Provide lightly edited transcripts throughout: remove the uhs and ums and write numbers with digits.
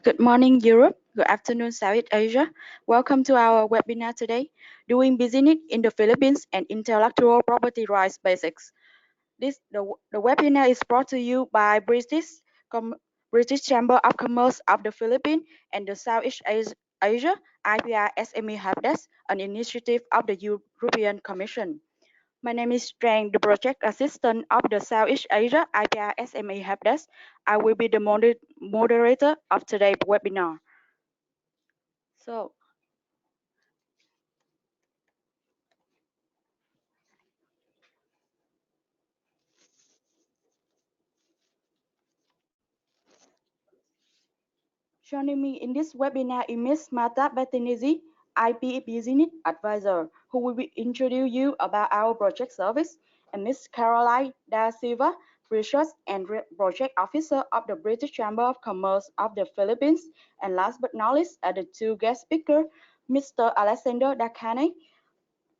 Good morning, Europe. Good afternoon, Southeast Asia. Welcome to our webinar today, Doing Business in the Philippines and Intellectual Property Rights Basics. The webinar is brought to you by British Chamber of Commerce of the Philippines and the Southeast Asia IPR SME Helpdesk, an initiative of the European Commission. My name is Trang, the project assistant of the Southeast Asia IPR SME Helpdesk. I will be the moderator of today's webinar. So, joining me in this webinar is Ms. Marta Bettinizzi, IP Business Advisor, who will introduce you about our project service, and Ms. Caroline Da Silva, Research and Project Officer of the British Chamber of Commerce of the Philippines, and last but not least, the two guest speakers, Mr. Alexander Dakane,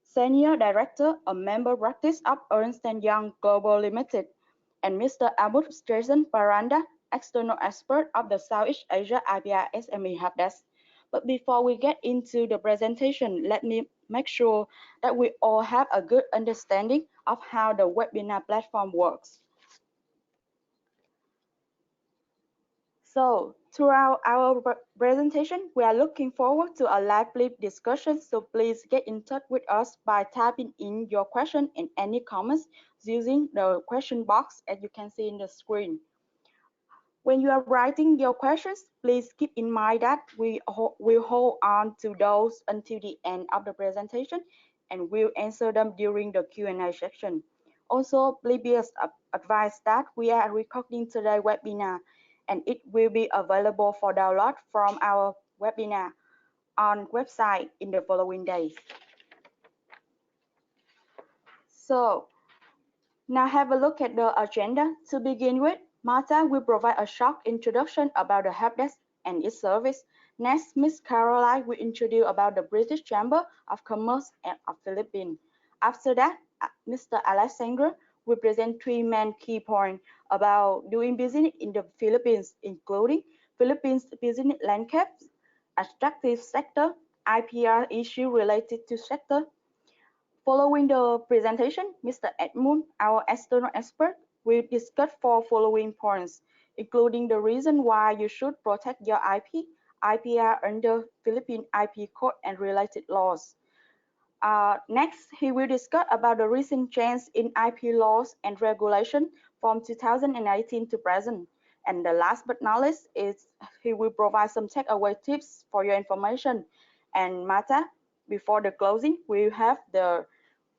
Senior Director, a member practice of Ernst & Young Global Limited, and Mr. Abud Jason Paranda, external expert of the Southeast Asia IPR SME Helpdesk. But before we get into the presentation, let me make sure that we all have a good understanding of how the webinar platform works. So throughout our presentation, we are looking forward to a lively discussion. So please get in touch with us by typing in your question and any comments using the question box as you can see in the screen. When you are writing your questions, please keep in mind that we will hold on to those until the end of the presentation and we'll answer them during the Q&A section. Also, please be advised that we are recording today's webinar and it will be available for download from our webinar on website in the following days. So now have a look at the agenda. To begin with, Marta will provide a short introduction about the helpdesk and its service. Next, Ms. Caroline will introduce about the British Chamber of Commerce of Philippines. After that, Mr. Alexander will present three main key points about doing business in the Philippines, including Philippines business landscape, attractive sector, IPR issue related to sector. Following the presentation, Mr. Edmund, our external expert, will discuss four following points, including the reason why you should protect your IP, IPR under Philippine IP Code and related laws. Next, he will discuss about the recent change in IP laws and regulation from 2018 to present. And the last but not least is he will provide some takeaway tips for your information. And Marta, before the closing, we have the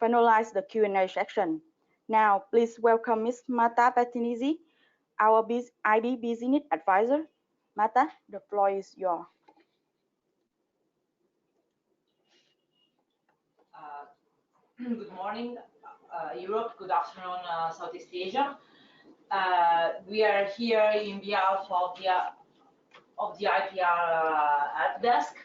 finalize the Q&A section. Now, please welcome Ms. Marta Bettinizzi, our IB Business Advisor. Marta, the floor is yours. Good morning, Europe. Good afternoon, Southeast Asia. We are here in behalf of the IPR help desk.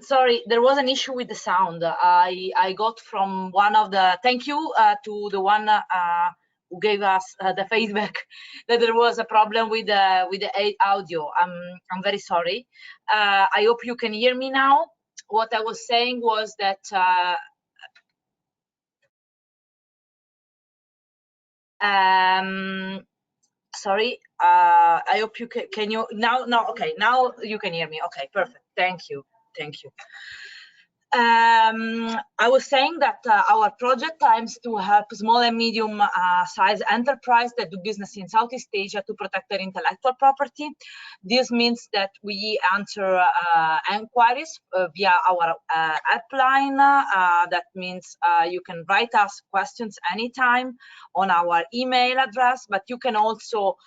Sorry, there was an issue with the sound. I got from one of the, thank you to the one who gave us the feedback that there was a problem with the audio. I'm very sorry. I hope you can hear me now. What I was saying was that sorry, I hope you can you now. No, okay, now you can hear me. Okay, perfect. Thank you. Thank you. I was saying that our project aims to help small and medium size enterprise that do business in Southeast Asia to protect their intellectual property. This means that we answer inquiries via our appline. That means you can write us questions anytime on our email address, but you can also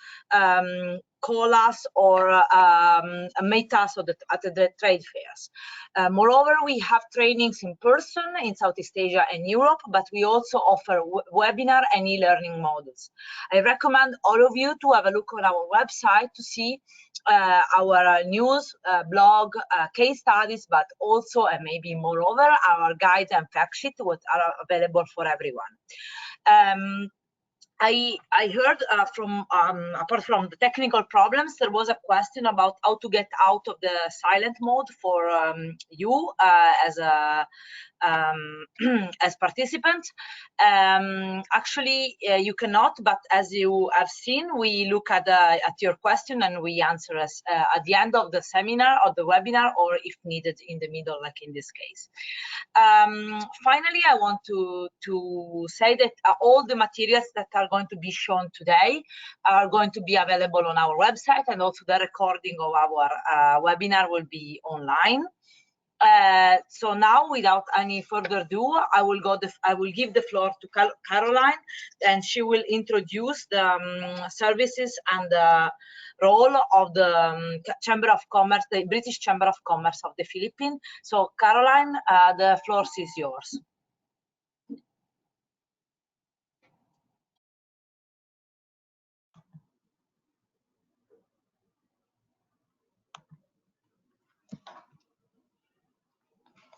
call us or meet us at the trade fairs. Moreover, we have trainings in person in Southeast Asia and Europe, but we also offer webinar and e-learning models. I recommend all of you to have a look on our website to see our news, blog, case studies, but also, and maybe moreover, our guides and fact sheet, which are available for everyone. I heard from, apart from the technical problems, there was a question about how to get out of the silent mode for you as a as participants. Actually, you cannot, but as you have seen, we look at your question and we answer us at the end of the seminar or the webinar, or if needed in the middle, like in this case. Finally, I want to say that all the materials that are going to be shown today are going to be available on our website, and also the recording of our webinar will be online. So now, without any further ado, I will give the floor to Caroline, and she will introduce the services and the role of the Chamber of Commerce, the British Chamber of Commerce of the Philippines. So, Caroline, the floor is yours.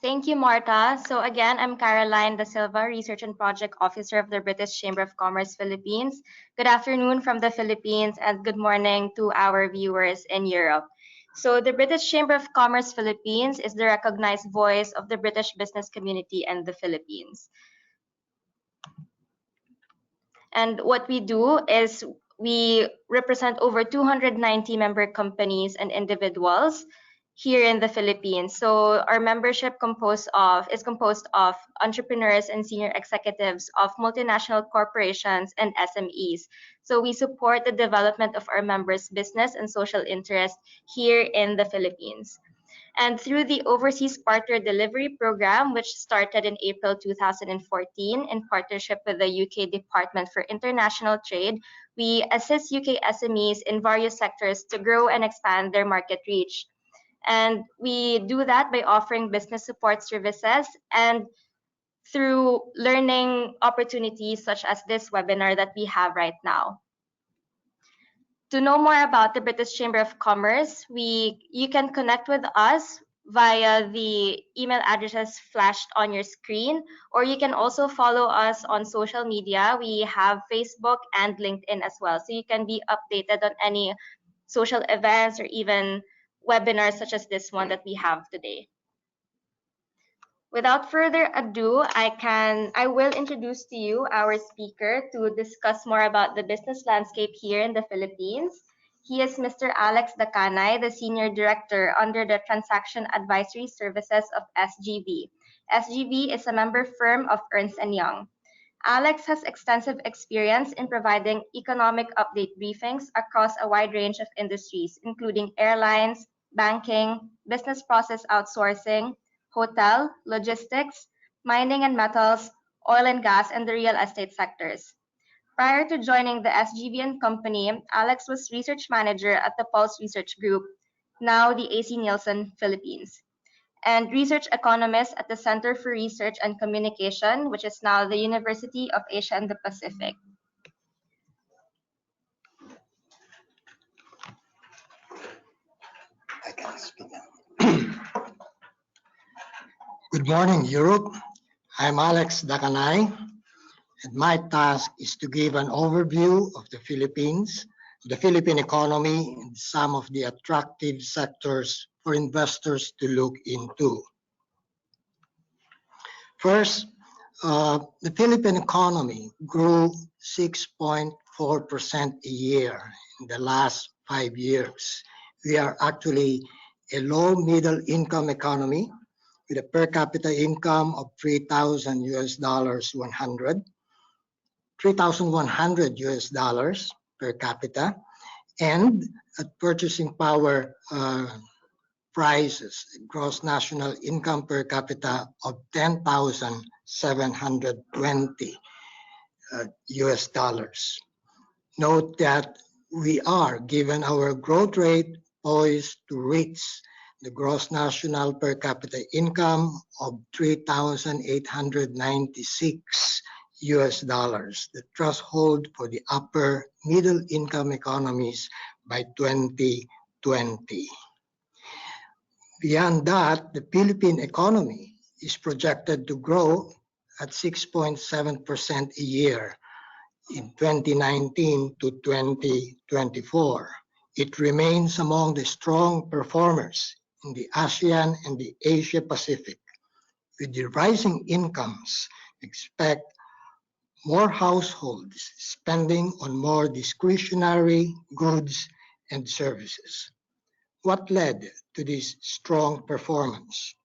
Thank you, Marta. So again, I'm Caroline Da Silva, Research and Project Officer of the British Chamber of Commerce Philippines. Good afternoon from the Philippines and good morning to our viewers in Europe. So the British Chamber of Commerce Philippines is the recognized voice of the British business community and the Philippines. And what we do is we represent over 290 member companies and individuals here in the Philippines. So our membership is composed of entrepreneurs and senior executives of multinational corporations and SMEs. So we support the development of our members' business and social interests here in the Philippines. And through the Overseas Partner Delivery Program, which started in April 2014 in partnership with the UK Department for International Trade, we assist UK SMEs in various sectors to grow and expand their market reach. And we do that by offering business support services and through learning opportunities such as this webinar that we have right now. To know more about the British Chamber of Commerce, you can connect with us via the email addresses flashed on your screen, or you can also follow us on social media. We have Facebook and LinkedIn as well, so you can be updated on any social events or even webinars such as this one that we have today. Without further ado, I will introduce to you our speaker to discuss more about the business landscape here in the Philippines. He is Mr. Alex Dacanay, the Senior Director under the Transaction Advisory Services of SGV. SGV is a member firm of Ernst & Young. Alex has extensive experience in providing economic update briefings across a wide range of industries, including airlines, banking, business process outsourcing, hotel, logistics, mining and metals, oil and gas, and the real estate sectors. Prior to joining the SGV & Company, Alex was research manager at the Pulse Research Group, now the AC Nielsen Philippines, and research economist at the Center for Research and Communication, which is now the University of Asia and the Pacific. I can speak now. Good morning, Europe. I'm Alex Dacanay, and my task is to give an overview of the Philippines, the Philippine economy, and some of the attractive sectors for investors to look into. First, the Philippine economy grew 6.4% a year in the last 5 years. We are actually a low middle income economy with a per capita income of $3,100 US per capita, and at purchasing power prices, gross national income per capita of $10,720 US. Note that we are, given our growth rate, poised to reach the gross national per capita income of $3,896 US, the threshold for the upper middle income economies by 2020. Beyond that, the Philippine economy is projected to grow at 6.7% a year in 2019 to 2024. It remains among the strong performers in the ASEAN and the Asia Pacific. With the rising incomes, expect more households spending on more discretionary goods and services. What led to this strong performance?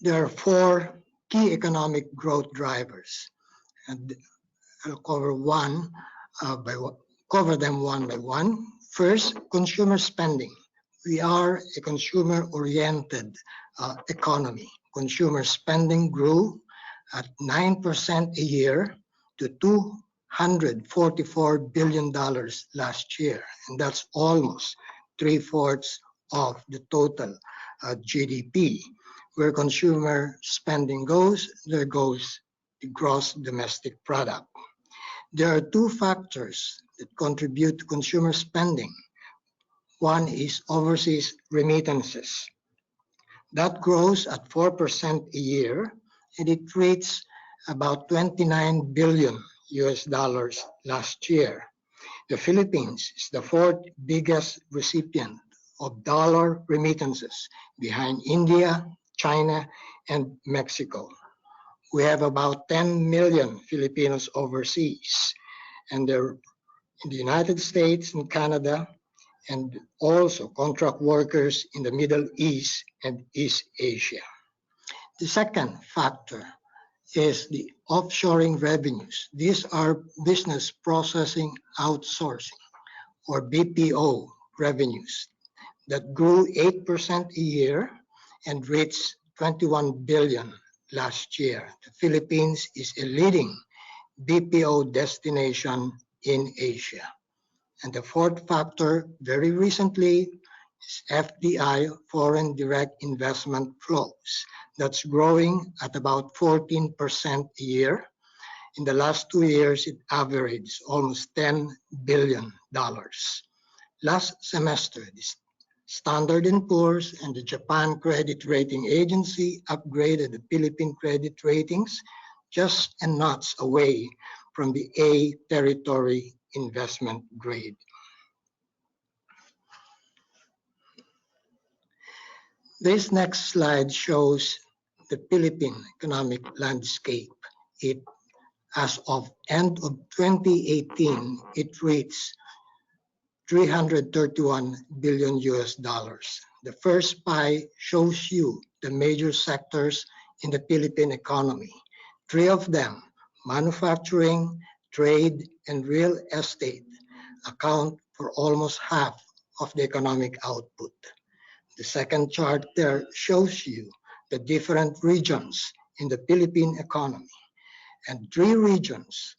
There are four key economic growth drivers, and I'll cover them one by one. First, consumer spending. We are a consumer-oriented economy. Consumer spending grew at 9% a year to $244 billion last year, and that's almost 3/4 of the total GDP. Where consumer spending goes, there goes the gross domestic product. There are two factors that contribute to consumer spending. One is overseas remittances. That grows at 4% a year, and it reached about $29 billion US last year. The Philippines is the fourth biggest recipient of dollar remittances behind India, China, and Mexico. We have about 10 million Filipinos overseas, and they're in the United States and Canada, and also contract workers in the Middle East and East Asia. The second factor is the offshoring revenues. These are business processing outsourcing, or BPO revenues, that grew 8% a year and reached $21 billion last year. The Philippines is a leading BPO destination in Asia. And the fourth factor, very recently, is FDI, foreign direct investment flows. That's growing at about 14% a year. In the last 2 years, it averaged almost $10 billion. Last semester, the Standard & Poor's and the Japan Credit Rating Agency upgraded the Philippine credit ratings just a notch away from the A territory investment grade. This next slide shows the Philippine economic landscape. As of end of 2018, it reached $331 billion US. The first pie shows you the major sectors in the Philippine economy. 3 of them, manufacturing, trade, and real estate, account for almost half of the economic output. The second chart there shows you the different regions in the Philippine economy. And 3 regions,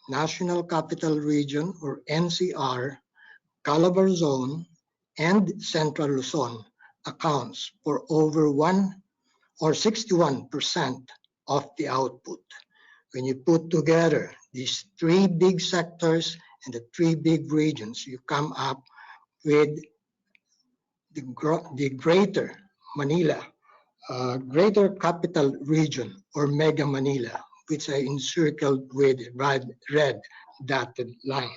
National Capital Region, or NCR, Calabar Zone, and Central Luzon, accounts for over 61% of the output. When you put together these 3 big sectors and the 3 big regions, you come up with the Greater Manila, Greater Capital Region, or Mega Manila, which I encircled with a red dotted line.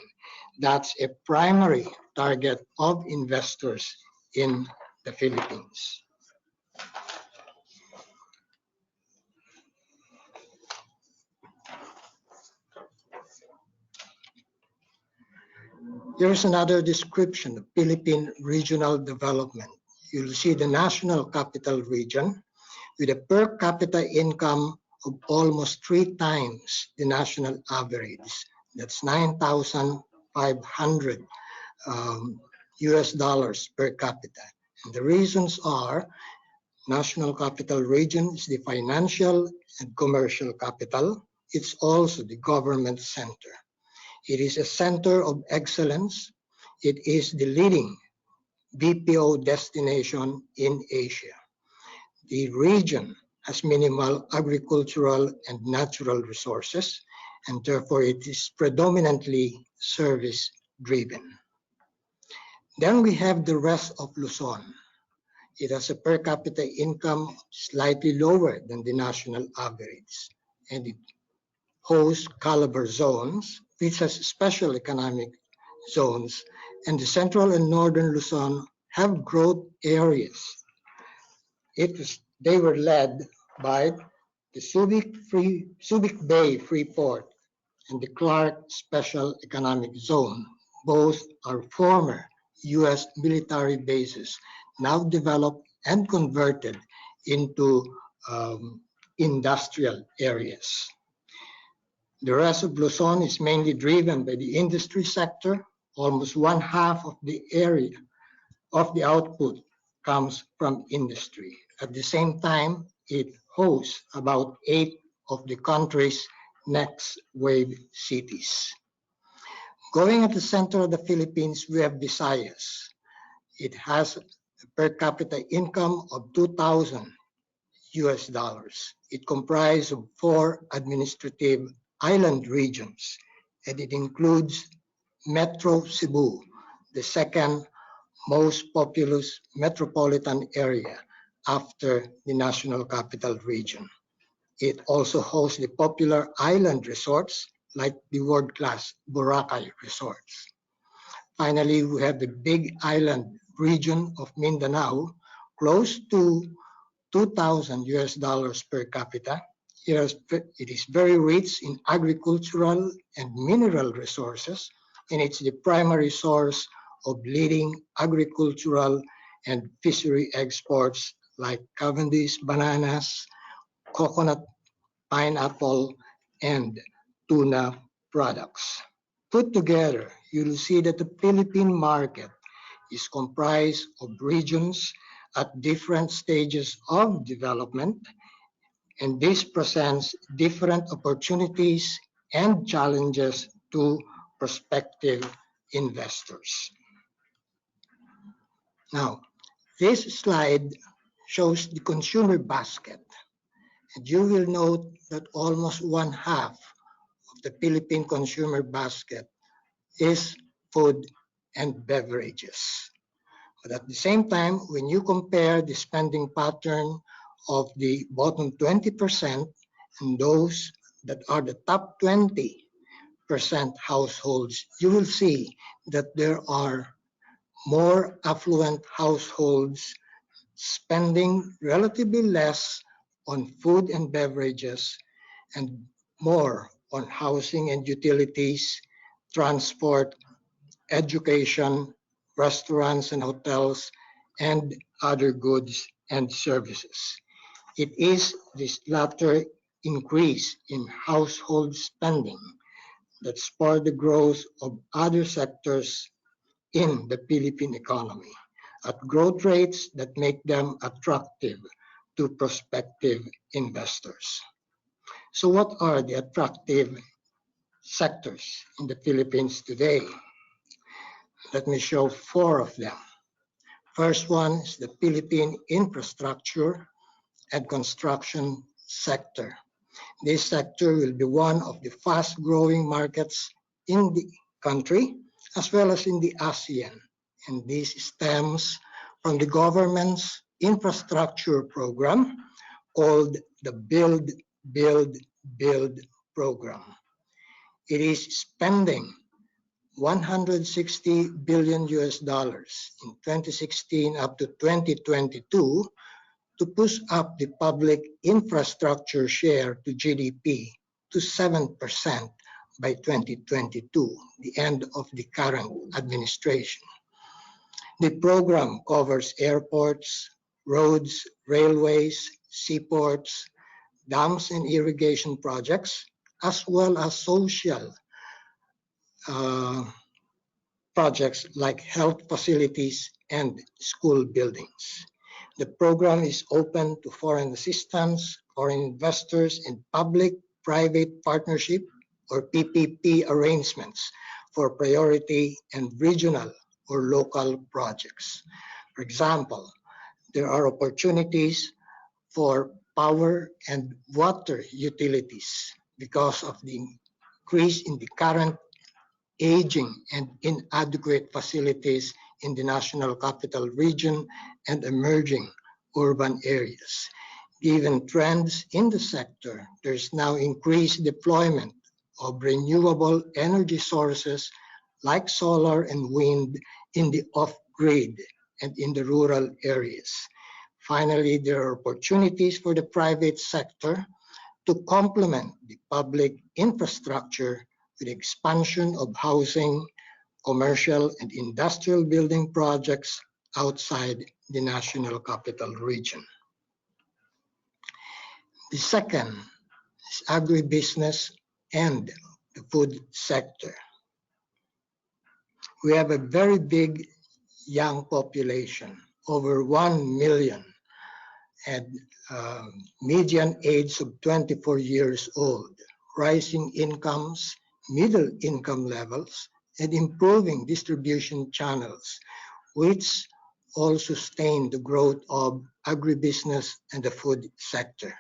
That's a primary target of investors in the Philippines. Here's another description of Philippine regional development. you'll see the National Capital Region with a per capita income of almost 3 times the national average. That's 9,500 US dollars per capita. And the reasons are National Capital Region is the financial and commercial capital. It's also the government center. It is a center of excellence. It is the leading BPO destination in Asia. The region has minimal agricultural and natural resources, and therefore it is predominantly service-driven. Then we have the rest of Luzon. It has a per capita income slightly lower than the national average, and it hosts Calabar zones, which has special economic zones, and the central and northern Luzon have growth areas. They were led by the Subic Bay Freeport and the Clark Special Economic Zone. Both are former U.S. military bases, now developed and converted into industrial areas. The rest of Luzon is mainly driven by the industry sector. Almost 1/2 of the area of the output comes from industry. At the same time, it hosts about 8 of the country's next wave cities. Going at the center of the Philippines, we have Visayas. It has a per capita income of 2,000 US dollars. It comprises of 4 administrative island regions, and it includes Metro Cebu, the second most populous metropolitan area after the National Capital Region. It also hosts the popular island resorts like the world-class Boracay resorts. Finally, we have the big island region of Mindanao, close to 2,000 US dollars per capita. It is very rich in agricultural and mineral resources, and it's the primary source of leading agricultural and fishery exports like Cavendish bananas, coconut, pineapple, and tuna products. Put together, you'll see that the Philippine market is comprised of regions at different stages of development, and this presents different opportunities and challenges to prospective investors. Now, this slide shows the consumer basket, and you will note that almost 1/2 of the Philippine consumer basket is food and beverages. But at the same time, when you compare the spending pattern of the bottom 20% and those that are the top 20% households, you will see that there are more affluent households spending relatively less on food and beverages and more on housing and utilities, transport, education, restaurants and hotels, and other goods and services. It is this latter increase in household spending that spurred the growth of other sectors in the Philippine economy at growth rates that make them attractive to prospective investors. So what are the attractive sectors in the Philippines today? Let me show 4 of them. First one is the Philippine infrastructure and construction sector. This sector will be one of the fast-growing markets in the country as well as in the ASEAN. And this stems from the government's infrastructure program called the Build, Build, Build program. It is spending 160 billion US dollars in 2016 up to 2022 to push up the public infrastructure share to GDP to 7% by 2022, the end of the current administration. The program covers airports, roads, railways, seaports, dams and irrigation projects, as well as social uh, projects like health facilities and school buildings. The program is open to foreign assistance, foreign investors, and public-private partnership or PPP arrangements for priority and regional or local projects. For example, there are opportunities for power and water utilities because of the increase in the current aging and inadequate facilities in the National Capital Region and emerging urban areas. Given trends in the sector, there's now increased deployment of renewable energy sources like solar and wind in the off-grid and in the rural areas. Finally, there are opportunities for the private sector to complement the public infrastructure with expansion of housing, commercial, and industrial building projects outside the National Capital Region. The second is agribusiness and the food sector. We have a very big young population, over 1 million, and median age of 24 years old, rising incomes, middle income levels, and improving distribution channels, which all sustain the growth of agribusiness and the food sector.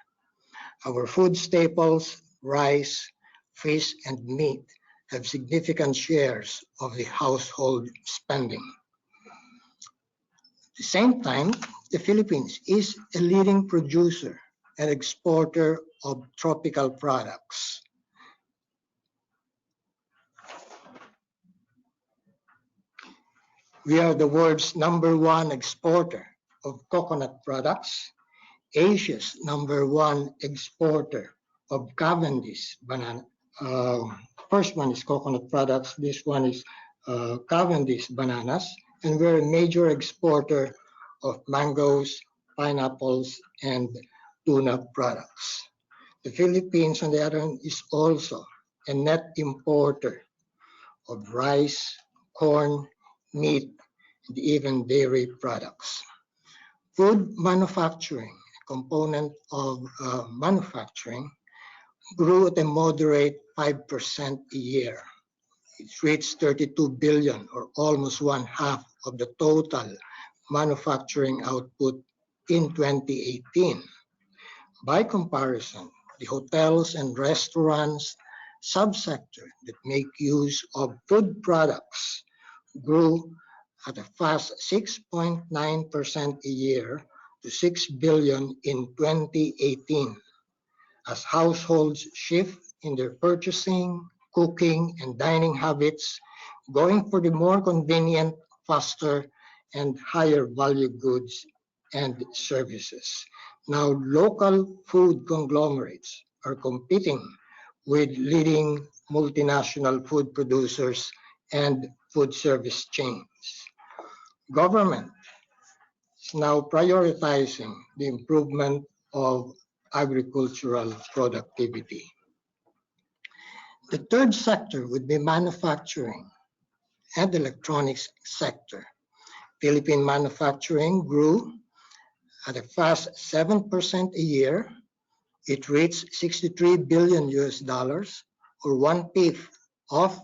Our food staples, rice, fish, and meat have significant shares of the household spending. At the same time, the Philippines is a leading producer and exporter of tropical products. We are the world's #1 exporter of coconut products, Asia's #1 exporter of Cavendish banana. First one is coconut products, this one is Cavendish bananas, and we're a major exporter of mangoes, pineapples, and tuna products. The Philippines, on the other hand, is also a net importer of rice, corn, meat, and even dairy products. Food manufacturing, a component of manufacturing, grew at a moderate 5% a year. It reached 32 billion, or almost 1/2 of the total manufacturing output in 2018. By comparison, the hotels and restaurants subsector that make use of food products grew at a fast 6.9% a year to 6 billion in 2018 as households shift in their purchasing, cooking, and dining habits, going for the more convenient, faster, and higher value goods and services. Now, local food conglomerates are competing with leading multinational food producers and food service chains. Government is now prioritizing the improvement of agricultural productivity. The third sector would be manufacturing and electronics sector. Philippine manufacturing grew at a fast 7% a year. It reached $63 billion, or 1/5 of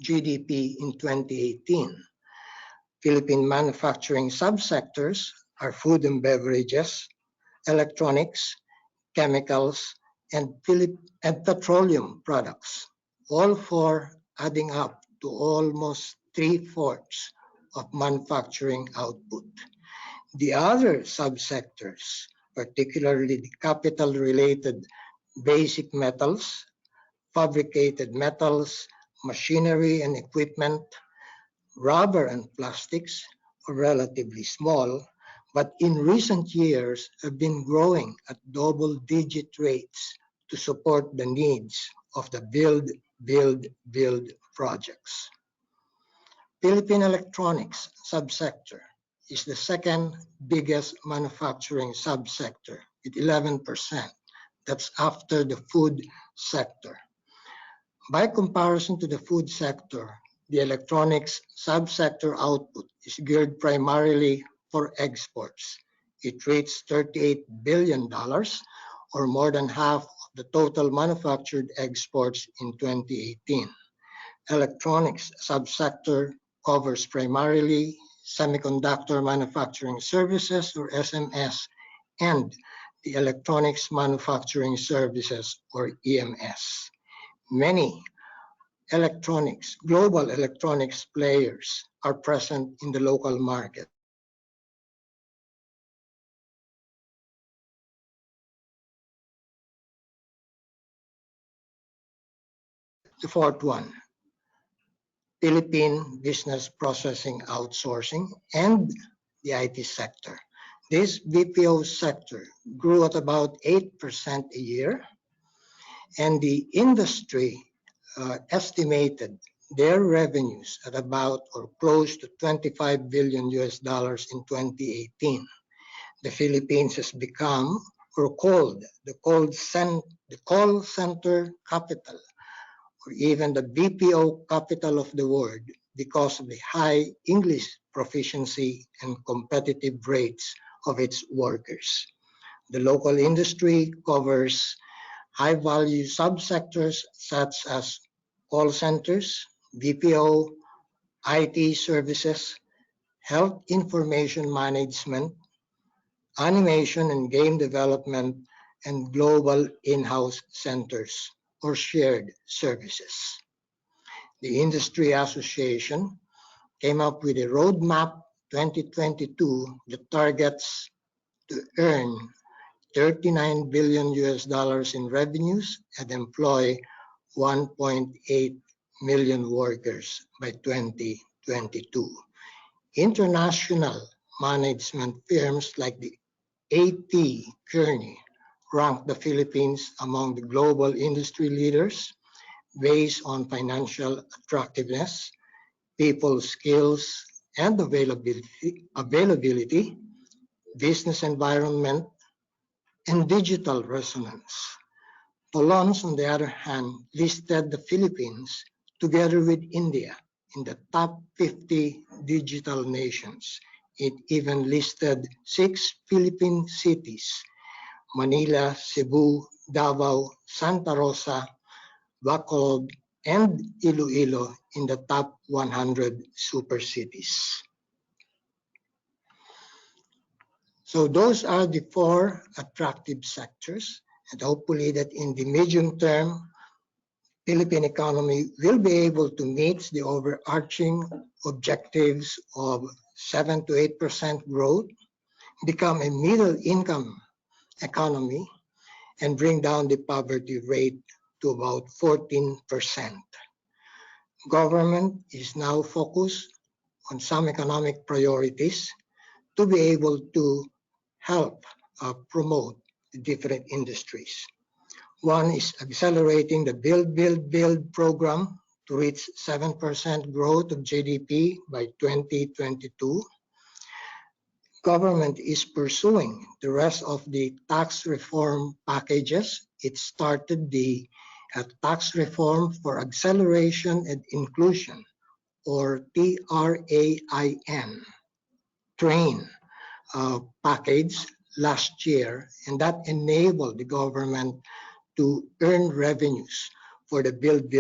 GDP in 2018. Philippine manufacturing subsectors are food and beverages, electronics, chemicals, and petroleum products, all four adding up to almost 3/4 of manufacturing output. The other subsectors, particularly the capital-related basic metals, fabricated metals, machinery and equipment, rubber and plastics, are relatively small, but in recent years have been growing at double-digit rates to support the needs of the build projects. Philippine electronics subsector is the second biggest manufacturing subsector with 11%. That's after the food sector. By comparison to the food sector, the electronics subsector output is geared primarily for exports. It reached $38 billion, or more than half of the total manufactured exports in 2018. Electronics subsector covers primarily semiconductor manufacturing services, or SMS, and the electronics manufacturing services, or EMS. Many global electronics players are present in the local market. The fourth one, Philippine business processing outsourcing and the IT sector. This BPO sector grew at about 8% a year, and the industry estimated their revenues at about or close to $25 billion in 2018. The Philippines has become or called the call center capital, or even the BPO capital of the world, because of the high English proficiency and competitive rates of its workers. The local industry covers high-value subsectors such as call centers, BPO, IT services, health information management, animation and game development, and global in-house centers or shared services. The Industry Association came up with a roadmap 2022 that targets to earn $39 billion in revenues and employ 1.8 million workers by 2022. International management firms like the A.T. Kearney ranked the Philippines among the global industry leaders based on financial attractiveness, people skills and availability, business environment, and digital resonance. Polons, on the other hand, listed the Philippines together with India in the top 50 digital nations. It even listed 6 Philippine cities: Manila, Cebu, Davao, Santa Rosa, Bacolod, and Iloilo in the top 100 super cities. So those are the 4 attractive sectors, and hopefully that in the medium term, Philippine economy will be able to meet the overarching objectives of 7 to 8% growth, become a middle income economy, and bring down the poverty rate to about 14%. Government is now focused on some economic priorities to be able to help promote the different industries. One is accelerating the Build program to reach 7% growth of GDP by 2022. Government is pursuing the rest of the tax reform packages. It started the Tax Reform for Acceleration and Inclusion, or TRAIN package last year, and that enabled the government to earn revenues for the Build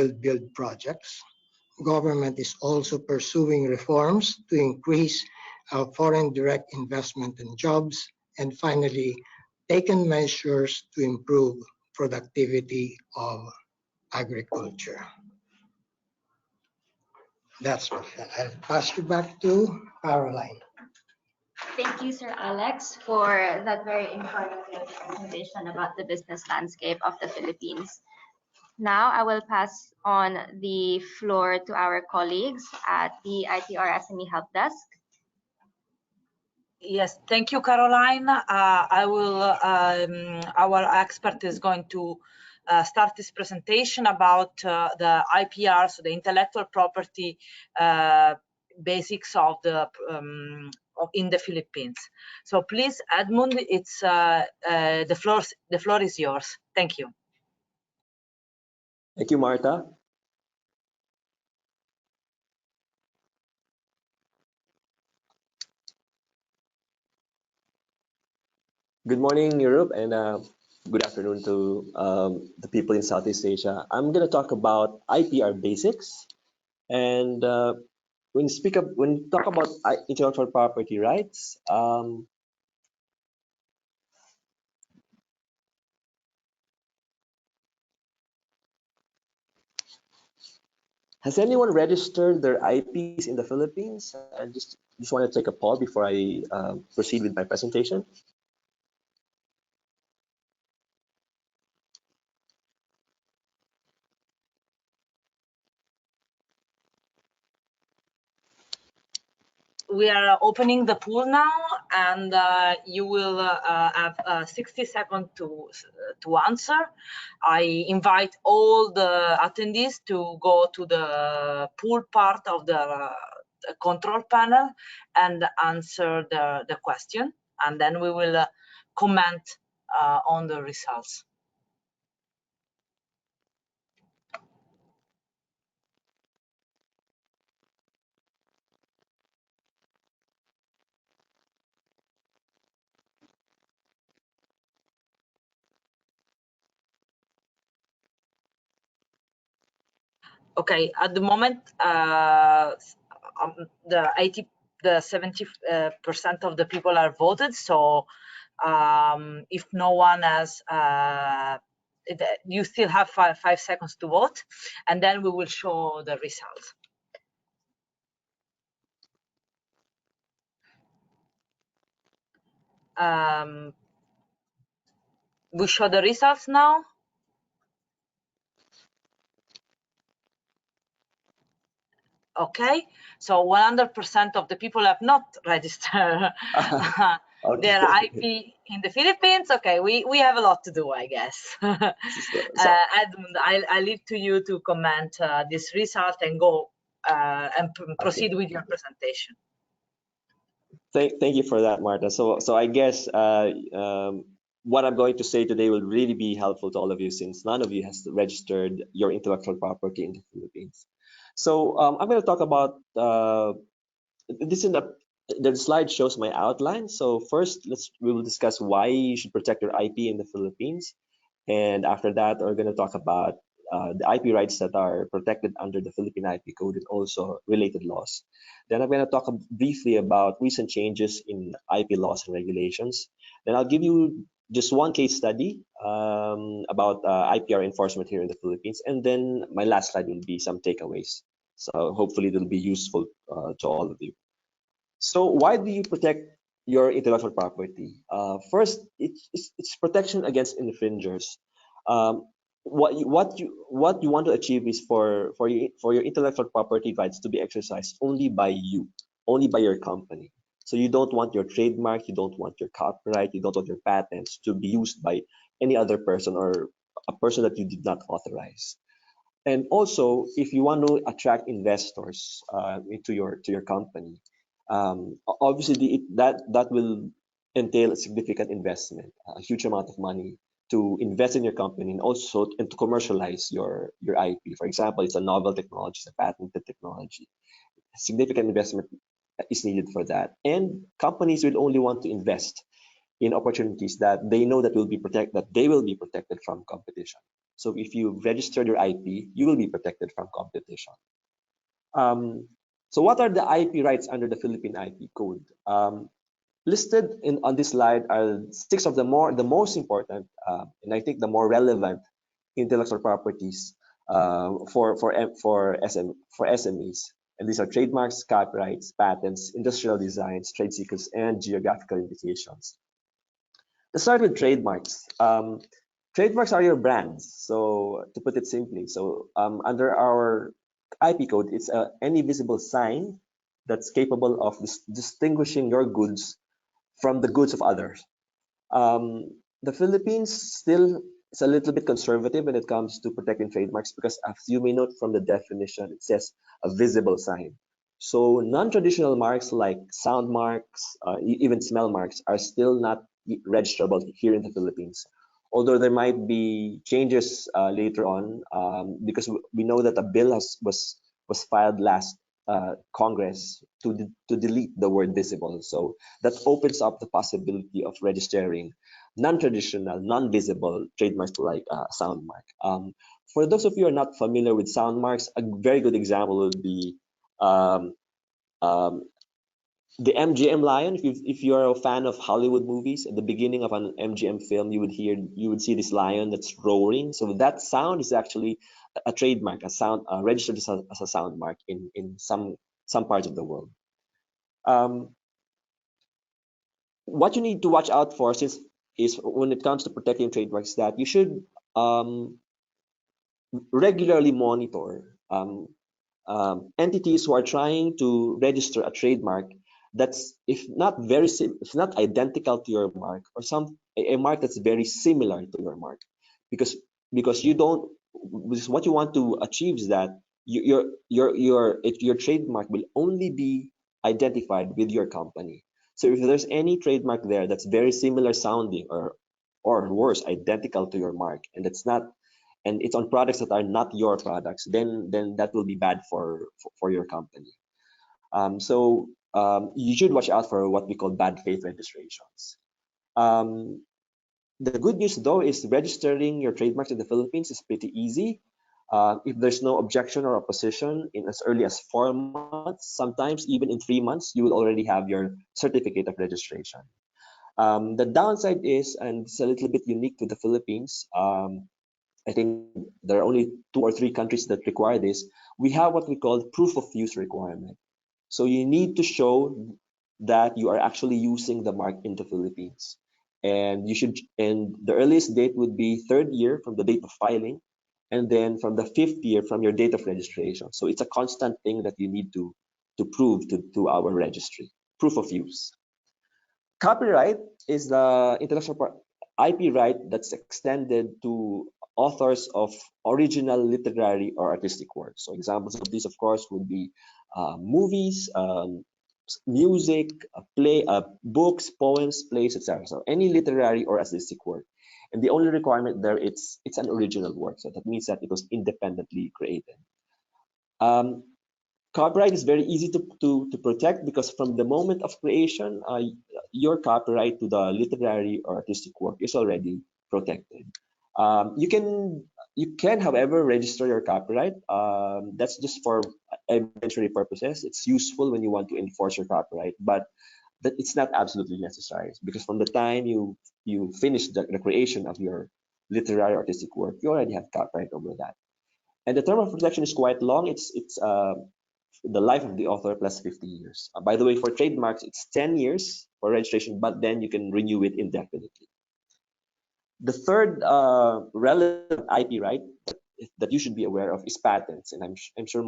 projects. Government is also pursuing reforms to increase foreign direct investment and jobs, and finally, taken measures to improve productivity of agriculture. That's what I'll pass you back to Caroline. Thank you, Sir Alex, for that very informative presentation about the business landscape of the Philippines. Now I will pass on the floor to our colleagues at the IPR SME Help Desk. Yes, thank you, Caroline. Our expert is going to start this presentation about the IPR, so the intellectual property basics of the in the Philippines. So please, Edmund, it's the floor is yours. Thank you. Thank you, Marta. Good morning, Europe, and good afternoon to the people in Southeast Asia. I'm going to talk about IPR basics, and when we talk about intellectual property rights, has anyone registered their IPs in the Philippines? I just want to take a pause before I proceed with my presentation. We are opening the pool now, and you will have 60 seconds to answer. I invite all the attendees to go to the pool part of the control panel and answer the question, and then we will comment on the results. Okay, at the moment, the 70% of the people are voted. So if no one has, you still have five seconds to vote, and then we will show the results. We show the results now. Okay, so 100% of the people have not registered their IP in the Philippines. Okay, we have a lot to do, I guess. Edmund, I leave to you to comment this result and go and proceed with your presentation. Thank you for that, Marta. So I guess what I'm going to say today will really be helpful to all of you, since none of you has registered your intellectual property in the Philippines. So I'm going to talk about this in the slide shows my outline. So first, we will discuss why you should protect your IP in the Philippines, and after that, we're going to talk about the IP rights that are protected under the Philippine IP Code and also related laws. Then I'm going to talk briefly about recent changes in IP laws and regulations. Then I'll give you just one case study about IPR enforcement here in the Philippines. And then my last slide will be some takeaways. So hopefully it'll be useful to all of you. So why do you protect your intellectual property? First, it's protection against infringers. What you want to achieve is for your intellectual property rights to be exercised only by you, only by your company. So you don't want your trademark, you don't want your copyright, you don't want your patents to be used by any other person or a person that you did not authorize. And also, if you want to attract investors to your company, obviously that will entail a significant investment, a huge amount of money to invest in your company and also to commercialize your IP. For example, it's a novel technology, it's a patented technology. Significant investment is needed for that. And companies will only want to invest in opportunities that they know that they will be protected from competition. So if you registered your IP, you will be protected from competition. So what are the IP rights under the Philippine IP Code? Listed on this slide are 6 of the most important and I think the more relevant intellectual properties for SMEs. And these are trademarks, copyrights, patents, industrial designs, trade secrets, and geographical indications. Let's start with trademarks. Trademarks are your brands. So to put it simply, so under our IP code, it's any visible sign that's capable of distinguishing your goods from the goods of others. The Philippines still is a little bit conservative when it comes to protecting trademarks because, as you may note from the definition, it says a visible sign. So non-traditional marks like sound marks, even smell marks, are still not registerable here in the Philippines. Although there might be changes later on, because we know that a bill was filed last Congress to delete the word visible. So that opens up the possibility of registering non-traditional, non-visible trademarks like sound mark. For those of you who are not familiar with sound marks, a very good example would be um, um, the MGM lion. If you're a fan of Hollywood movies, at the beginning of an MGM film, you would see this lion that's roaring. So that sound is actually a trademark, a sound registered as a sound mark in some parts of the world. What you need to watch out for, since is when it comes to protecting trademarks, that you should regularly monitor entities who are trying to register a trademark that's, if not if not identical to your mark, or a mark that's very similar to your mark, because you don't, because what you want to achieve is that your trademark will only be identified with your company. So if there's any trademark there that's very similar sounding, or worse, identical to your mark, and it's on products that are not your products, then that will be bad for your company. You should watch out for what we call bad faith registrations. The good news though is registering your trademarks in the Philippines is pretty easy. If there's no objection or opposition in as early as 4 months, sometimes even in 3 months, you will already have your certificate of registration. The downside is, and it's a little bit unique to the Philippines, I think there are only 2 or 3 countries that require this. We have what we call proof of use requirement. So you need to show that you are actually using the mark in the Philippines. And the earliest date would be 3rd year from the date of filing, and then from the 5th year from your date of registration. So it's a constant thing that you need to prove to our registry, proof of use. Copyright is the IP right that's extended to authors of original literary or artistic works. So examples of these, of course, would be movies, music, books, poems, plays, etc. So any literary or artistic work. And the only requirement there, it's an original work. So that means that it was independently created. Copyright is very easy to protect, because from the moment of creation, your copyright to the literary or artistic work is already protected. You can, however, register your copyright. That's just for evidentiary purposes. It's useful when you want to enforce your copyright, but it's not absolutely necessary, because from the time you finish the creation of your literary or artistic work, you already have copyright over that. And the term of protection is quite long. It's the life of the author plus 50 years. By the way, for trademarks, it's 10 years for registration, but then you can renew it indefinitely. The third relevant IP right that you should be aware of is patents, and I'm sure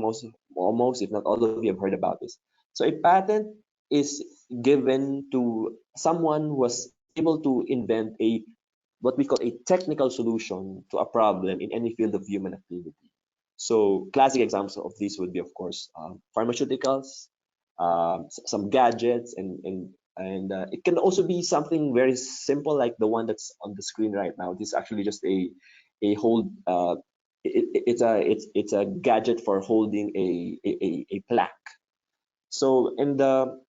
almost, if not all of you have heard about this. So a patent is given to someone who was able to invent what we call a technical solution to a problem in any field of human activity. So classic examples of these would be, of course, pharmaceuticals, some gadgets, and it can also be something very simple like the one that's on the screen right now. This is actually just a hold. It's a gadget for holding a plaque. So, and the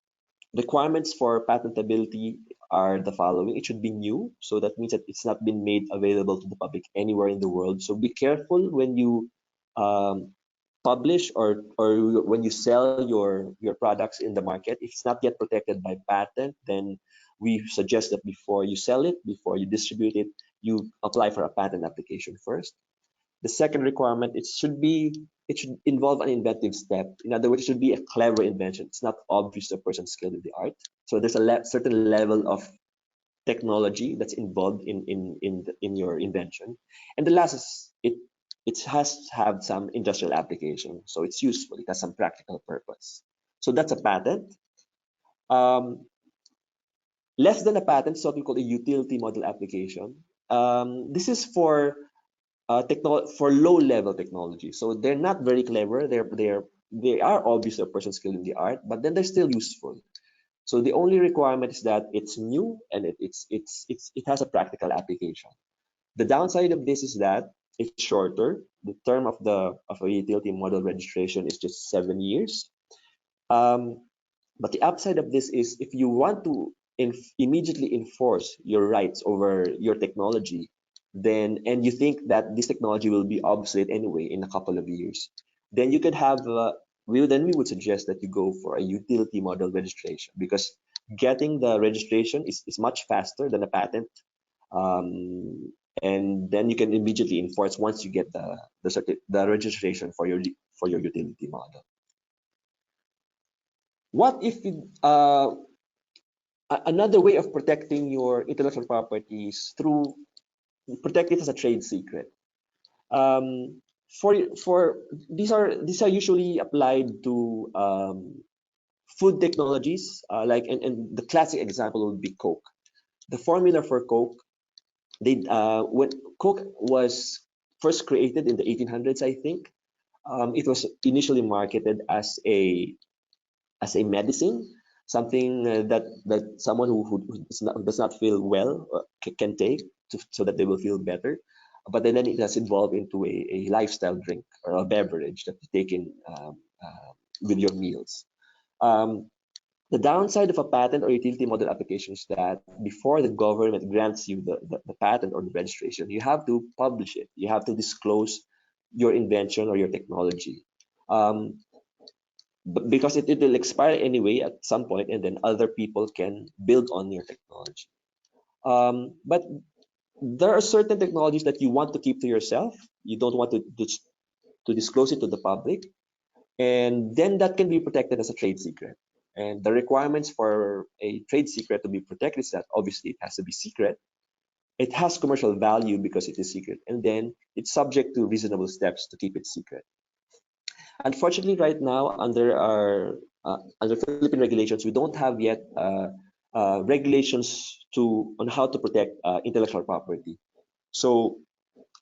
requirements for patentability are the following. It should be new, so that means that it's not been made available to the public anywhere in the world. So be careful when you publish or when you sell your products in the market. If it's not yet protected by patent, then we suggest that before you sell it, before you distribute it, you apply for a patent application first. The second requirement, it should involve an inventive step. In other words, it should be a clever invention. It's not obvious to a person skilled in the art. So there's a certain level of technology that's involved in your invention. And the last is it has to have some industrial application. So it's useful. It has some practical purpose. So that's a patent. Less than a patent is what we call a utility model application. This is for low-level technology. So they're not very clever. They're they are obviously a person skilled in the art, but then they're still useful. So the only requirement is that it's new and it has a practical application. The downside of this is that it's shorter. The term of a utility model registration is just 7 years. But the upside of this is if you want to immediately enforce your rights over your technology, then and you think that this technology will be obsolete anyway in a couple of years, then you could have we would suggest that you go for a utility model registration, because getting the registration is much faster than a patent. And then you can immediately enforce once you get the registration for your utility model. What if another way of protecting your intellectual property is through protect it as a trade secret? For these are usually applied to food technologies, and the classic example would be Coke. The formula for Coke, when Coke was first created in the 1800s, I think, it was initially marketed as a medicine, something that someone who does not feel well can take so that they will feel better. But then it has evolved into a lifestyle drink or a beverage that you take in with your meals. The downside of a patent or utility model application is that before the government grants you the patent or the registration, you have to publish it. You have to disclose your invention or your technology. Because it will expire anyway at some point, and then other people can build on your technology. But there are certain technologies that you want to keep to yourself. You don't want to disclose it to the public, and then that can be protected as a trade secret. And the requirements for a trade secret to be protected is that obviously it has to be secret. It has commercial value because it is secret, and then it's subject to reasonable steps to keep it secret. Unfortunately, right now under Philippine regulations, we don't have yet regulations on how to protect intellectual property. So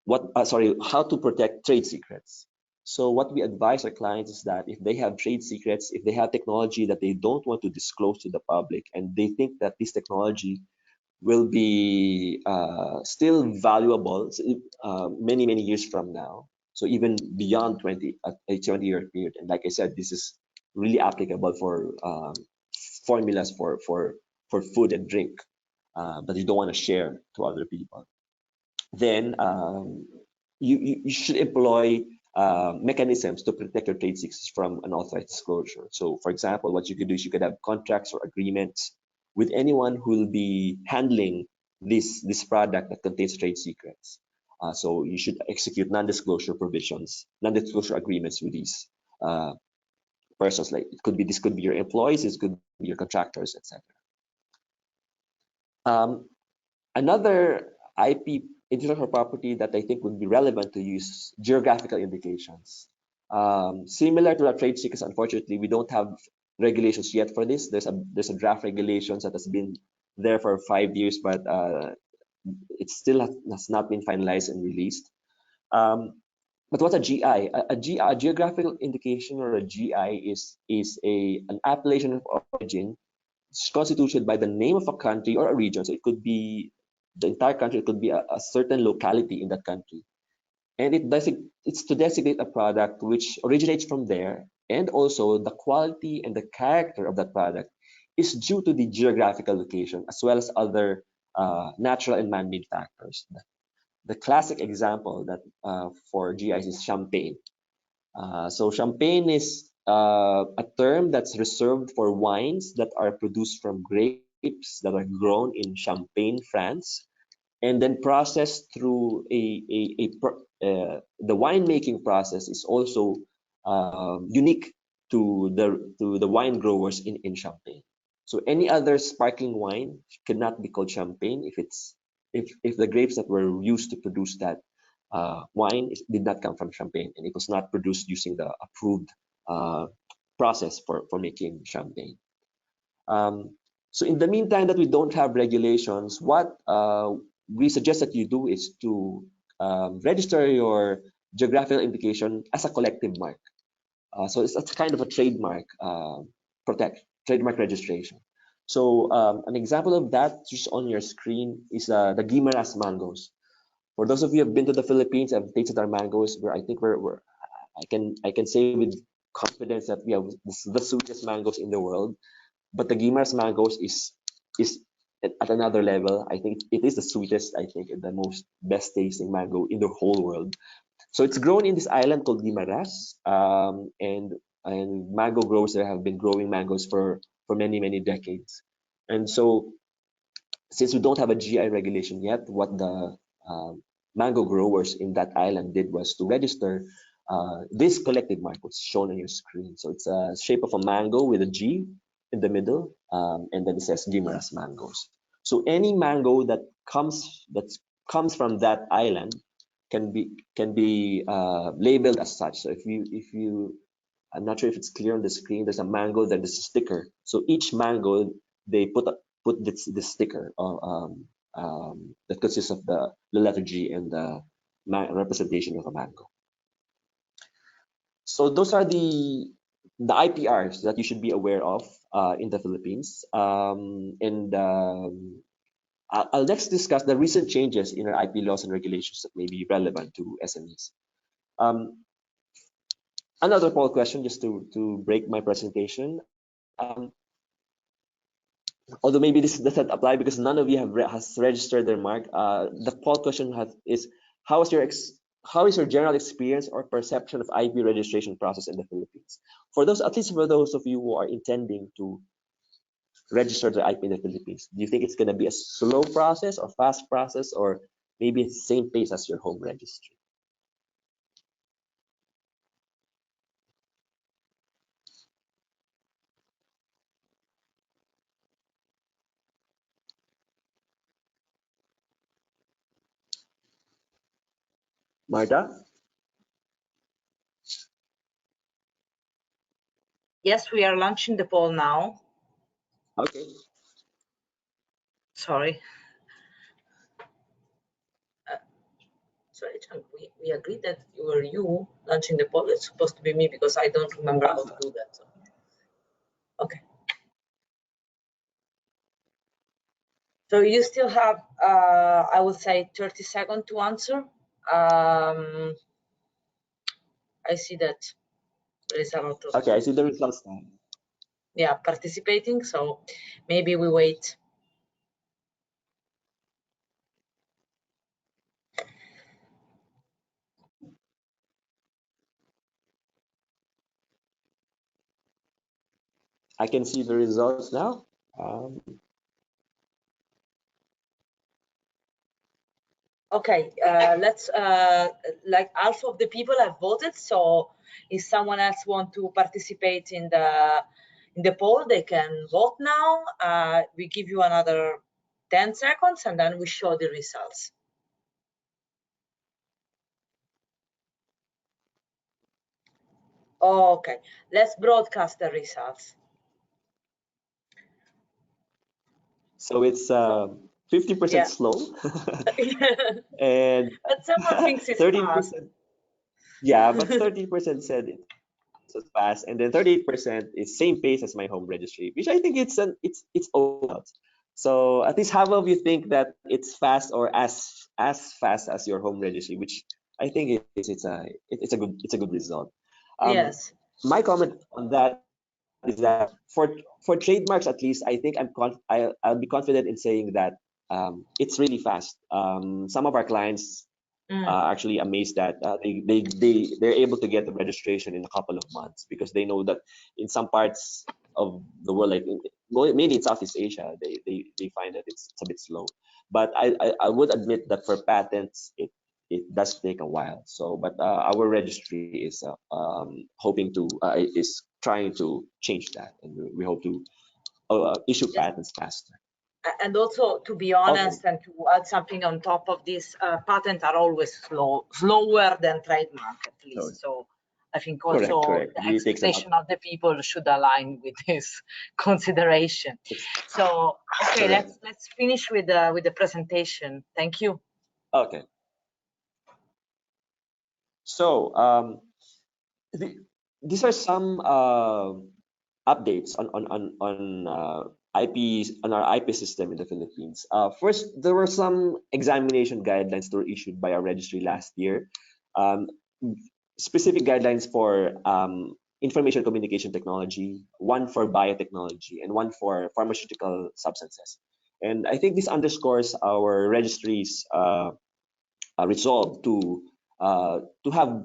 how to protect trade secrets. So what we advise our clients is that if they have trade secrets, if they have technology that they don't want to disclose to the public, and they think that this technology will be still valuable many years from now, so even beyond a 20-year period. And like I said, this is really applicable for formulas for food and drink that you don't want to share to other people. Then you should employ mechanisms to protect your trade secrets from unauthorized disclosure. So for example, what you could do is you could have contracts or agreements with anyone who will be handling this product that contains trade secrets. So you should execute non-disclosure provisions, non-disclosure agreements with these persons. Like this could be your employees, this could be your contractors, etc. Another IP intellectual property that I think would be relevant to use geographical indications. Similar to our trade secrets, unfortunately, we don't have regulations yet for this. There's a draft regulations that has been there for 5 years, but it still has not been finalized and released. But what's a GI? A geographical indication, or a GI, is an appellation of origin. It's constituted by the name of a country or a region. So it could be the entire country, it could be a certain locality in that country. And it's to designate a product which originates from there, and also the quality and the character of that product is due to the geographical location, as well as other natural and man-made factors. The classic example that for GIs is champagne. So champagne is a term that's reserved for wines that are produced from grapes that are grown in Champagne, France, and then processed through the winemaking process is also unique to the wine growers in Champagne. So any other sparkling wine cannot be called champagne if the grapes that were used to produce that wine did not come from Champagne, and it was not produced using the approved process for making champagne. So in the meantime that we don't have regulations, what we suggest that you do is to register your geographical indication as a collective mark. So it's kind of a trademark trademark registration. So an example of that just on your screen is the Guimaras mangoes. For those of you who have been to the Philippines and tasted our mangoes, I think I can say with confidence that we have the sweetest mangoes in the world. But the Guimaras mangoes is at another level. I think it is the sweetest. I think the most best tasting mango in the whole world. So it's grown in this island called Guimaras, and mango growers there have been growing mangoes for many decades. And so since we don't have a GI regulation yet, what the mango growers in that island did was to register this collective mark, what's shown on your screen. So it's a shape of a mango with a G in the middle, and then it says Guimaras mangoes. So any mango that comes from that island can be labeled as such. So if you I'm not sure if it's clear on the screen. There's a mango, then there's a sticker. So each mango they put this sticker that consists of the letter G and the representation of a mango. So those are the IPRs that you should be aware of in the Philippines. I'll next discuss the recent changes in our IP laws and regulations that may be relevant to SMEs. Another poll question, just to break my presentation. Although maybe this doesn't apply because none of you has registered their mark. The poll question is how is your general experience or perception of IP registration process in the Philippines? At least for those of you who are intending to register their IP in the Philippines, do you think it's going to be a slow process or fast process, or maybe it's the same pace as your home registry? Marta? Yes, we are launching the poll now. Okay. Sorry. Sorry, John, we agreed that you launching the poll. It's supposed to be me because I don't remember how to do that. So. Okay. So you still have, I would say, 30 seconds to answer. I see that there is a lot of. Okay, I see the results now. Yeah, participating. So maybe we wait. I can see the results now. Okay, let's like half of the people have voted. So if someone else want to participate in the poll, they can vote now. We give you another 10 seconds and then we show the results. Okay, let's broadcast the results. So it's 50% slow, and but someone thinks it's 13%. fast. Yeah, but 30% said it was fast, and then 38% is same pace as my home registry, which I think it's over. So at least half of you think that it's fast or as fast as your home registry, which I think it's a good result. Yes. My comment on that is that for trademarks, at least I think I'll be confident in saying that it's really fast. Some of our clients actually amazed that they're able to get the registration in a couple of months because they know that in some parts of the world, like mainly in Southeast Asia, they find that it's a bit slow. But I would admit that for patents, it does take a while. So, but our registry is is trying to change that, and we hope to issue patents faster. And also, to be honest, and to add something on top of this, patents are always slower than trademark, at least. So I think also correct. the expectation of the people should align with this consideration. So okay, let's finish with the presentation. Thank you. Okay. So these are some updates on IPs on our IP system in the Philippines. First, there were some examination guidelines that were issued by our registry last year. Um, Specific guidelines for information communication technology, one for biotechnology, and one for pharmaceutical substances. And I think this underscores our registry's resolve to have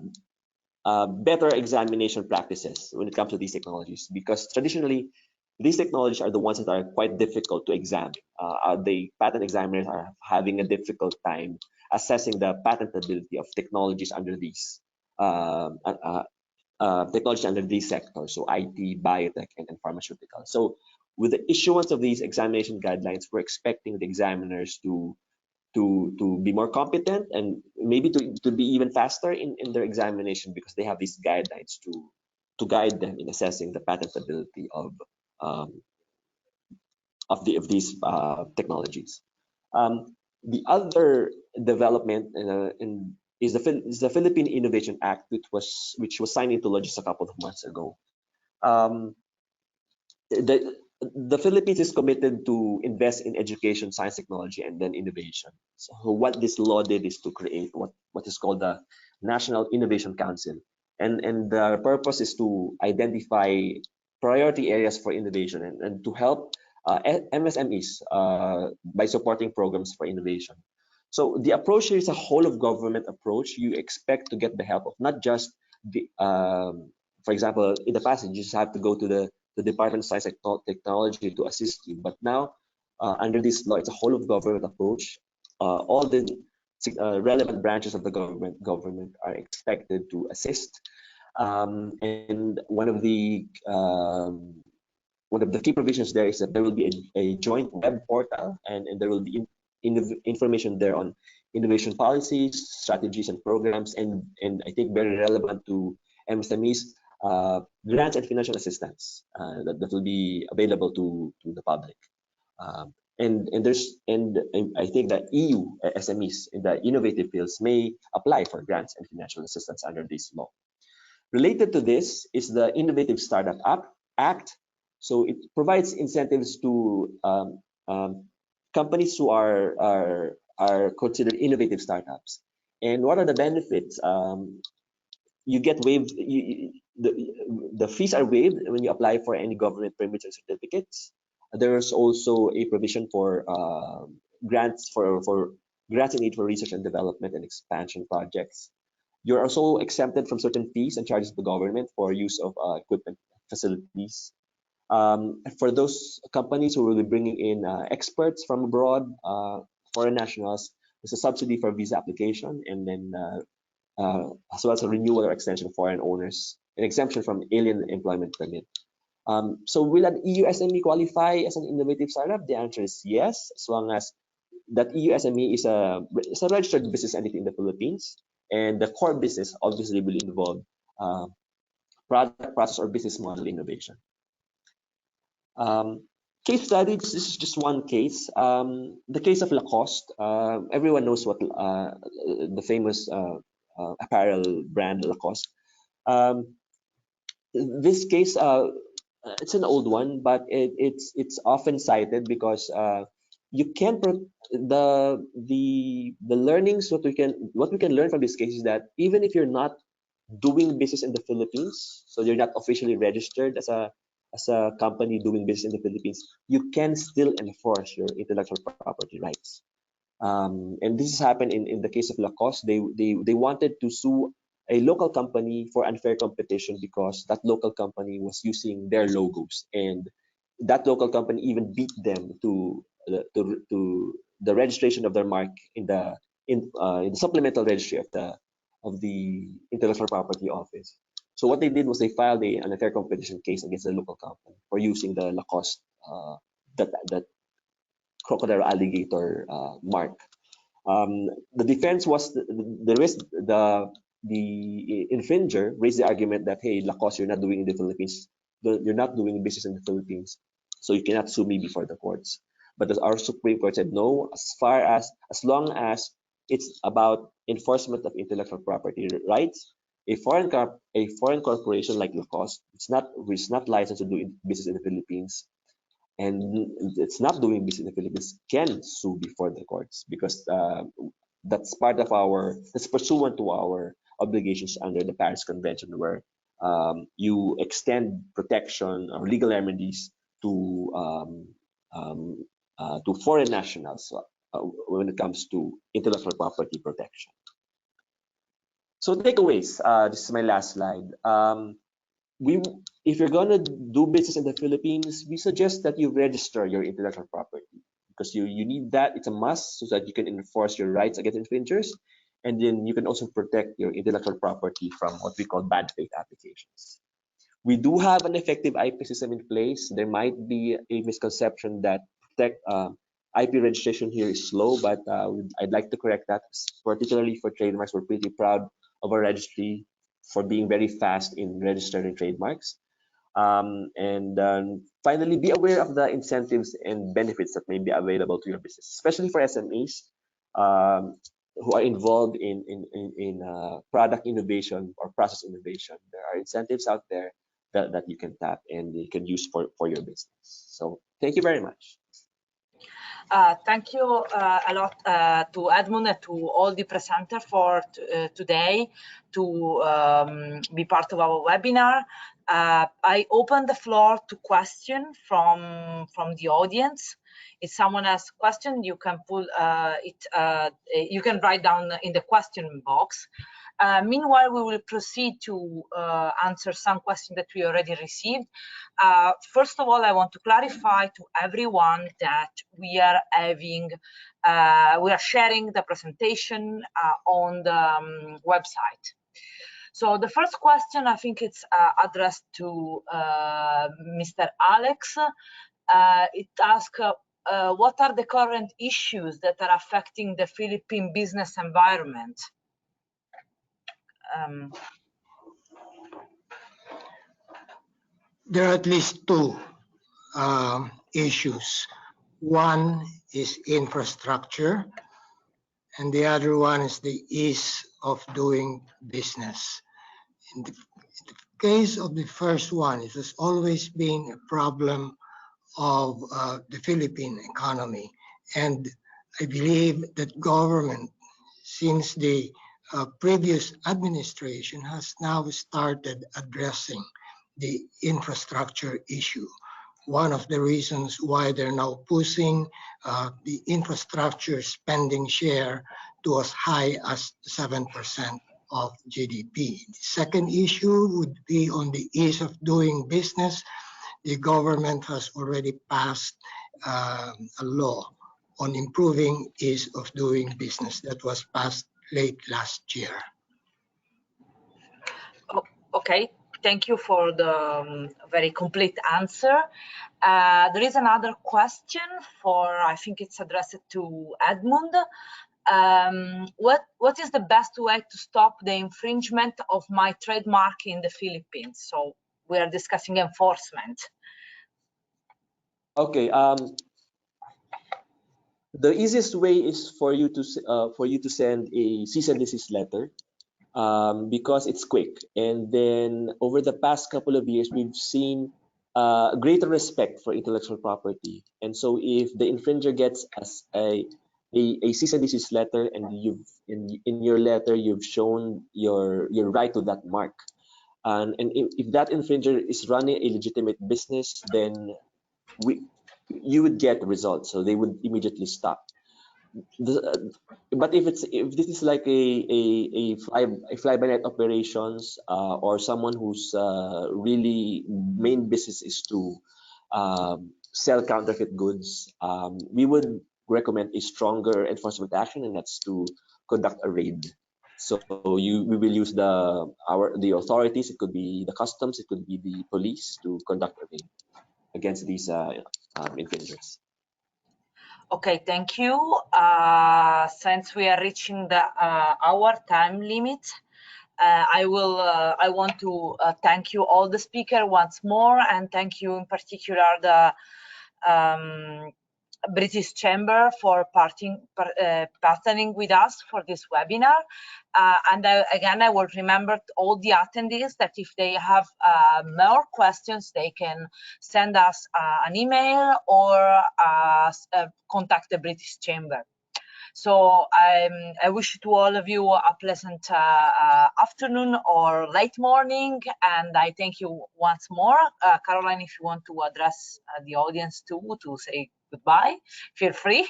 better examination practices when it comes to these technologies, because traditionally these technologies are the ones that are quite difficult to examine. The patent examiners are having a difficult time assessing the patentability of technologies under these technology under these sectors, so IT, biotech, and pharmaceutical. So with the issuance of these examination guidelines, we're expecting the examiners to be more competent and maybe to be even faster in their examination, because they have these guidelines to guide them in assessing the patentability um, of these technologies. The other development is the Philippine Innovation Act, which was signed into law just a couple of months ago. Um, the Philippines is committed to invest in education, science, technology, and then innovation. So what this law did is to create what is called the National Innovation Council, and the purpose is to identify priority areas for innovation and to help MSMEs by supporting programs for innovation. So the approach here is a whole of government approach. You expect to get the help of not just for example, in the past, you just have to go to the Department of Science and Technology to assist you. But now, under this law, it's a whole of government approach. All the relevant branches of the government are expected to assist. And one of the key provisions there is that there will be a joint web portal, and there will be information there on innovation policies, strategies, and programs, and I think very relevant to MSMEs, grants and financial assistance that will be available to the public. And I think that EU SMEs in the innovative fields may apply for grants and financial assistance under this law. Related to this is the Innovative Startup Act. So it provides incentives to companies who are considered innovative startups. And what are the benefits? You get waived. The fees are waived when you apply for any government permits or certificates. There's also a provision for grants for grants in aid for research and development and expansion projects. You're also exempted from certain fees and charges to the government for use of equipment facilities. For those companies who will be bringing in experts from abroad, foreign nationals, there's a subsidy for visa application, and then as well as a renewal or extension of foreign owners, an exemption from alien employment permit. So will an EU SME qualify as an innovative startup? The answer is yes, as long as that EU SME is a registered business entity in the Philippines, and the core business obviously will involve product, process, or business model innovation. Case study, this is just one case. The case of Lacoste. Everyone knows what the famous apparel brand Lacoste. This case, it's an old one, but it's often cited because you can the learnings what we can learn from this case is that even if you're not doing business in the Philippines, so you're not officially registered as a company doing business in the Philippines, you can still enforce your intellectual property rights. And this has happened in the case of Lacoste. They wanted to sue a local company for unfair competition because that local company was using their logos, and that local company even beat them to the registration of their mark in the supplemental registry of the intellectual property office. So what they did was they filed an unfair competition case against the local company for using the Lacoste that crocodile alligator mark. The defense was the infringer raised the argument that, hey, Lacoste, you're not doing in the Philippines, you're not doing business in the Philippines, so you cannot sue me before the courts. But our Supreme Court said no, as long as it's about enforcement of intellectual property rights, A foreign corporation like Lacoste, it's not licensed to do business in the Philippines, and it's not doing business in the Philippines, can sue before the courts, because that's pursuant to our obligations under the Paris Convention, where you extend protection or legal remedies to foreign nationals when it comes to intellectual property protection. So takeaways. This is my last slide. If you're gonna do business in the Philippines, we suggest that you register your intellectual property, because you need that. It's a must, so that you can enforce your rights against infringers, and then you can also protect your intellectual property from what we call bad faith applications. We do have an effective IP system in place. There might be a misconception that IP registration here is slow, but I'd like to correct that. Particularly for trademarks, we're pretty proud of our registry for being very fast in registering trademarks. Finally, be aware of the incentives and benefits that may be available to your business, especially for SMEs who are involved in product innovation or process innovation. There are incentives out there that you can tap and you can use for your business. So thank you very much. Thank you a lot to Edmund and to all the presenters for today to be part of our webinar. I open the floor to questions from the audience. If someone has a question, you can pull you can write down in the question box. Meanwhile, we will proceed to answer some questions that we already received. First of all, I want to clarify to everyone that we are sharing the presentation on the website. So the first question, I think it's addressed to Mr. Alex. It asks, what are the current issues that are affecting the Philippine business environment? There are at least two issues. One is infrastructure, and the other one is the ease of doing business. In the case of the first one, it has always been a problem of the Philippine economy. And I believe that government, since the previous administration, has now started addressing the infrastructure issue. One of the reasons why they're now pushing the infrastructure spending share to as high as 7% of GDP. The second issue would be on the ease of doing business. The government has already passed a law on improving ease of doing business that was passed late last year. Okay, thank you for the very complete answer. There is another question I think it's addressed to Edmund. What is the best way to stop the infringement of my trademark in the Philippines? So we are discussing enforcement. Okay. The easiest way is for you to send a cease and desist letter, because it's quick. And then over the past couple of years, we've seen greater respect for intellectual property. And so if the infringer gets us a cease and desist letter, and in your letter you've shown your right to that mark, and if that infringer is running a legitimate business, then you would get results, so they would immediately stop. But if this is like a fly-by-night operations, or someone whose really main business is to sell counterfeit goods, we would recommend a stronger enforcement action, and that's to conduct a raid. So we will use the authorities. It could be the customs, it could be the police, to conduct a raid against these infringers. Okay, thank you. Since we are reaching our time limit, I want to thank you all the speakers once more, and thank you in particular the British Chamber for partnering with us for this webinar. And again, I will remember all the attendees that if they have more questions, they can send us an email or contact the British Chamber. So I wish to all of you a pleasant afternoon or late morning, and I thank you once more. Caroline, if you want to address the audience too, to say goodbye, feel free.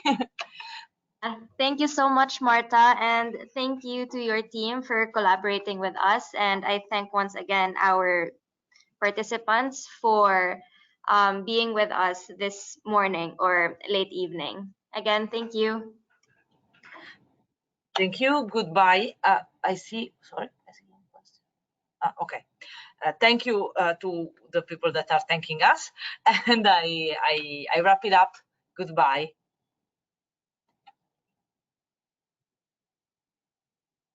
Thank you so much, Marta, and thank you to your team for collaborating with us. And I thank once again our participants for being with us this morning or late evening. Again, thank you. Thank you. Goodbye. I see. Sorry. I see one question. Okay. Thank you to the people that are thanking us, and I wrap it up. Goodbye.